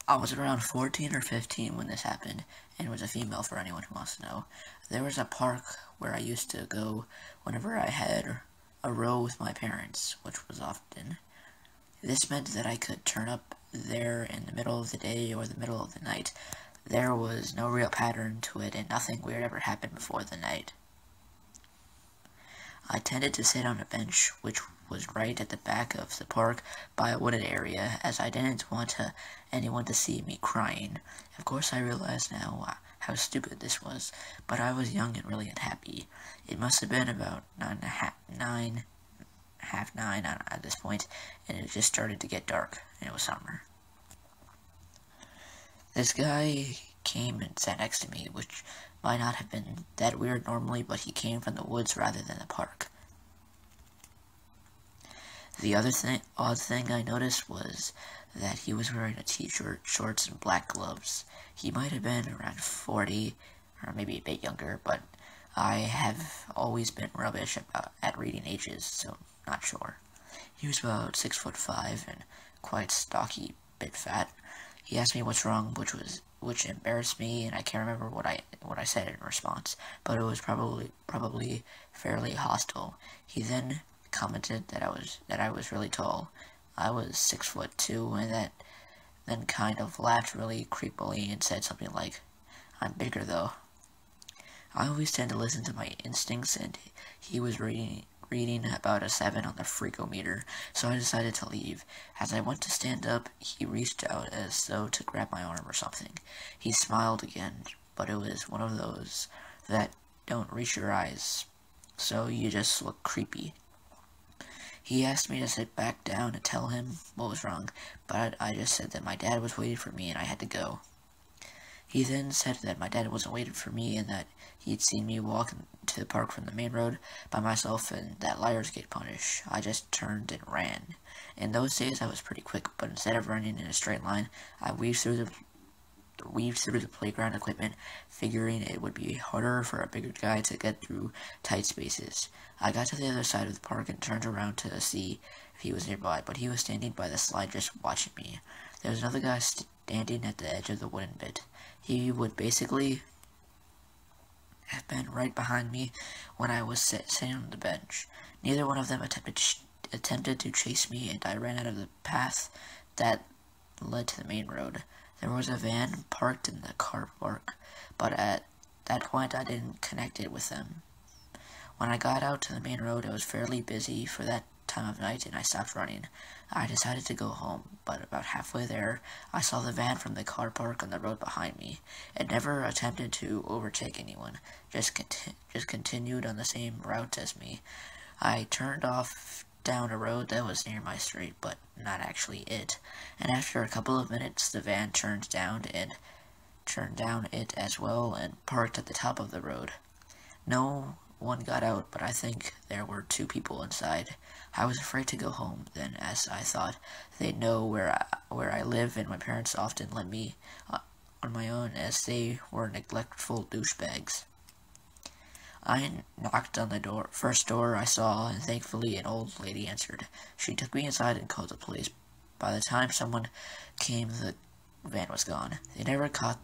I was around 14 or 15 when this happened, and was a female for anyone who wants to know. There was a park where I used to go whenever I had a row with my parents, which was often. This meant that I could turn up there in the middle of the day or the middle of the night. There was no real pattern to it, and nothing weird ever happened before the night. I tended to sit on a bench, which was right at the back of the park by a wooded area, as I didn't want anyone to see me crying. Of course, I realize now how stupid this was, but I was young and really unhappy. It must have been about half nine at this point, and it just started to get dark, and it was summer. This guy came and sat next to me, which might not have been that weird normally, but he came from the woods rather than the park. The odd thing I noticed was that he was wearing a t-shirt, shorts, and black gloves. He might have been around 40, or maybe a bit younger, but I have always been rubbish at reading ages, so not sure. He was about 6'5" and quite stocky, bit fat. He asked me what's wrong, which embarrassed me, and I can't remember what I said in response, but it was probably fairly hostile. He then commented that I was really tall. I was 6'2", and then kind of laughed really creepily and said something like, "I'm bigger though." I always tend to listen to my instincts, and he was reading about a 7 on the freakometer, so I decided to leave. As I went to stand up, he reached out as though to grab my arm or something. He smiled again, but it was one of those that don't reach your eyes, so you just look creepy. He asked me to sit back down and tell him what was wrong, but I just said that my dad was waiting for me and I had to go. He then said that my dad wasn't waiting for me and that he'd seen me walk to the park from the main road by myself and that liars get punished. I just turned and ran. In those days I was pretty quick, but instead of running in a straight line, I weaved through the playground equipment, figuring it would be harder for a bigger guy to get through tight spaces. I got to the other side of the park and turned around to see if he was nearby, but he was standing by the slide just watching me. There was another guy standing at the edge of the wooden bit. He would basically have been right behind me when I was sitting on the bench. Neither one of them attempted to chase me, and I ran out of the path that led to the main road. There was a van parked in the car park, but at that point I didn't connect it with them. When I got out to the main road, it was fairly busy for that time of night, and I stopped running. I decided to go home, but about halfway there, I saw the van from the car park on the road behind me. It never attempted to overtake anyone, just continued on the same route as me. I turned off down a road that was near my street, but not actually it, and after a couple of minutes, the van turned down it as well and parked at the top of the road. No one got out, but I think there were 2 people inside. I was afraid to go home then, as I thought they'd know where I live, and my parents often let me on my own, as they were neglectful douchebags. I knocked on the first door I saw, and thankfully an old lady answered. She took me inside and called the police. By the time someone came, the van was gone. They never caught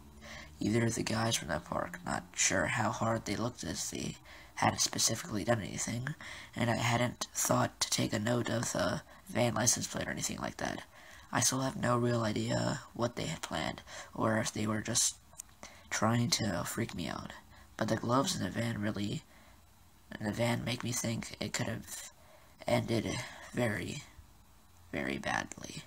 either of the guys from that park. Not sure how hard they looked, as they hadn't specifically done anything, and I hadn't thought to take a note of the van license plate or anything like that. I still have no real idea what they had planned, or if they were just trying to freak me out. But the gloves in the van make me think it could have ended very, very badly.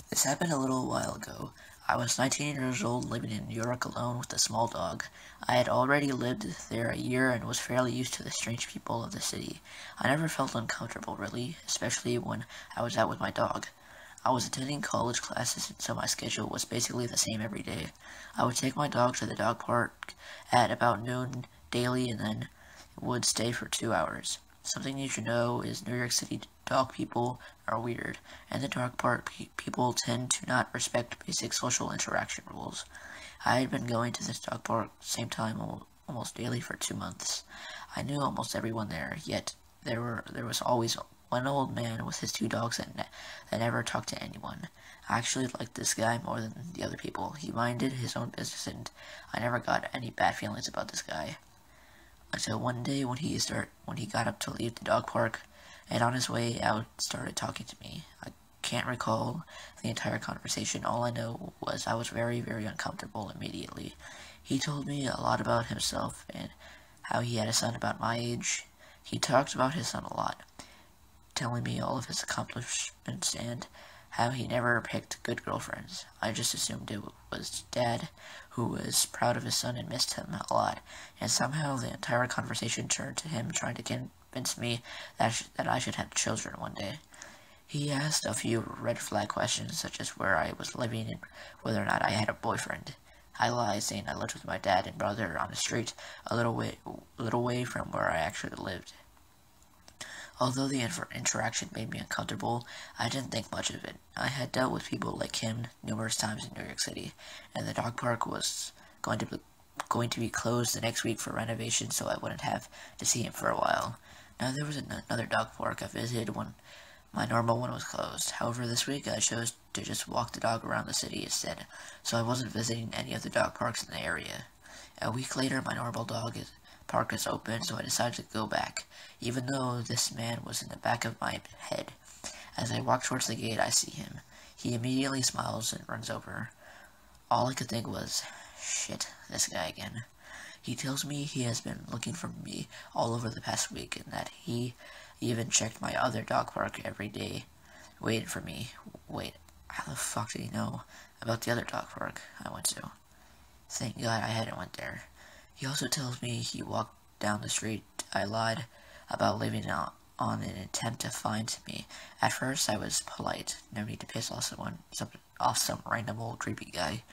This happened a little while ago. I was 19 years old, living in New York alone with a small dog. I had already lived there a year and was fairly used to the strange people of the city. I never felt uncomfortable, really, especially when I was out with my dog. I was attending college classes, so my schedule was basically the same every day. I would take my dog to the dog park at about noon daily and then would stay for 2 hours. Something you should know is New York City dog people are weird, and the dog park people tend to not respect basic social interaction rules. I had been going to this dog park same time almost daily for 2 months. I knew almost everyone there, yet there was always one old man with his two dogs that never talked to anyone. I actually liked this guy more than the other people. He minded his own business, and I never got any bad feelings about this guy. Until one day when he got up to leave the dog park, and on his way out started talking to me. I can't recall the entire conversation. All I know was I was very, very uncomfortable immediately. He told me a lot about himself and how he had a son about my age. He talked about his son a lot, telling me all of his accomplishments and how he never picked good girlfriends. I just assumed it was Dad, who was proud of his son and missed him a lot, and somehow the entire conversation turned to him trying to convince me that I should have children one day. He asked a few red flag questions, such as where I was living and whether or not I had a boyfriend. I lied, saying I lived with my dad and brother on the street a little way from where I actually lived. Although the interaction made me uncomfortable, I didn't think much of it. I had dealt with people like him numerous times in New York City, and the dog park was going to be closed the next week for renovation, so I wouldn't have to see him for a while. Now, there was another dog park I visited when my normal one was closed. However, this week I chose to just walk the dog around the city instead, so I wasn't visiting any of the dog parks in the area. A week later, my normal park is open, so I decided to go back, even though this man was in the back of my head. As I walk towards the gate, I see him. He immediately smiles and runs over. All I could think was, shit, this guy again. He tells me he has been looking for me all over the past week, and that he even checked my other dog park every day, waiting for me. Wait, how the fuck did he know about the other dog park I went to? Thank God I hadn't went there. He also tells me he walked down the street. I lied about living on an attempt to find me. At first I was polite, no need to piss off some random old creepy guy.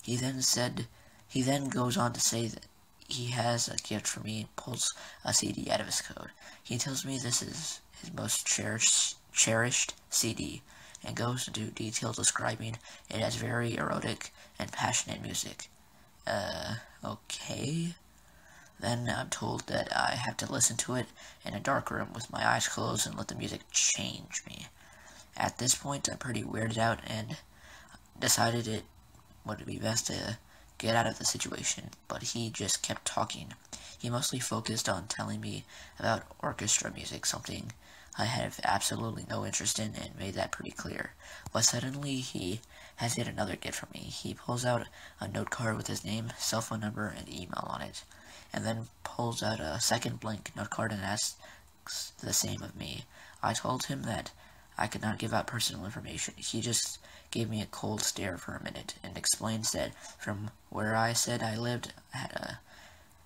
He then goes on to say that he has a gift for me and pulls a CD out of his coat. He tells me this is his most cherished CD, and goes into detail describing it as very erotic and passionate music. Okay. Then I'm told that I have to listen to it in a dark room with my eyes closed and let the music change me. At this point, I'm pretty weirded out and decided it would be best to get out of the situation, but he just kept talking. He mostly focused on telling me about orchestra music, something I have absolutely no interest in, and made that pretty clear. But suddenly, he has yet another gift for me. He pulls out a note card with his name, cell phone number, and email on it, and then pulls out a second blank note card and asks the same of me. I told him that I could not give out personal information. He just gave me a cold stare for a minute, and explains that from where I said I lived, I had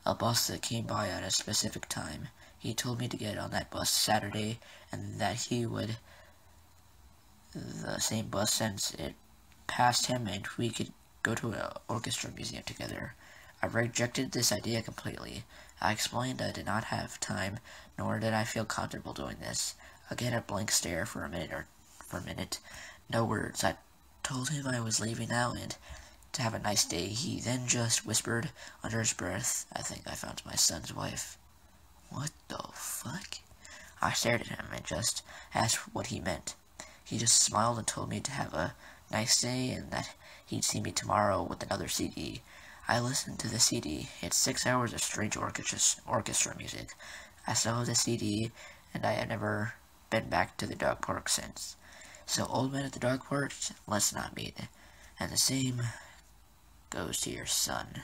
a bus that came by at a specific time. He told me to get on that bus Saturday, and that he would the same bus since it passed him, and we could go to an orchestra museum together. I rejected this idea completely. I explained I did not have time, nor did I feel comfortable doing this. Again, a blank stare for a minute. No words. I told him I was leaving now and to have a nice day. He then just whispered under his breath, I think I found my son's wife. What the fuck? I stared at him and just asked what he meant. He just smiled and told me to have a nice day and that he'd see me tomorrow with another CD. I listened to the CD. It's 6 hours of strange orchestra music. I saw the CD, and I have never been back to the dog park since. So, old man at the dog park, let's not meet. And the same goes to your son.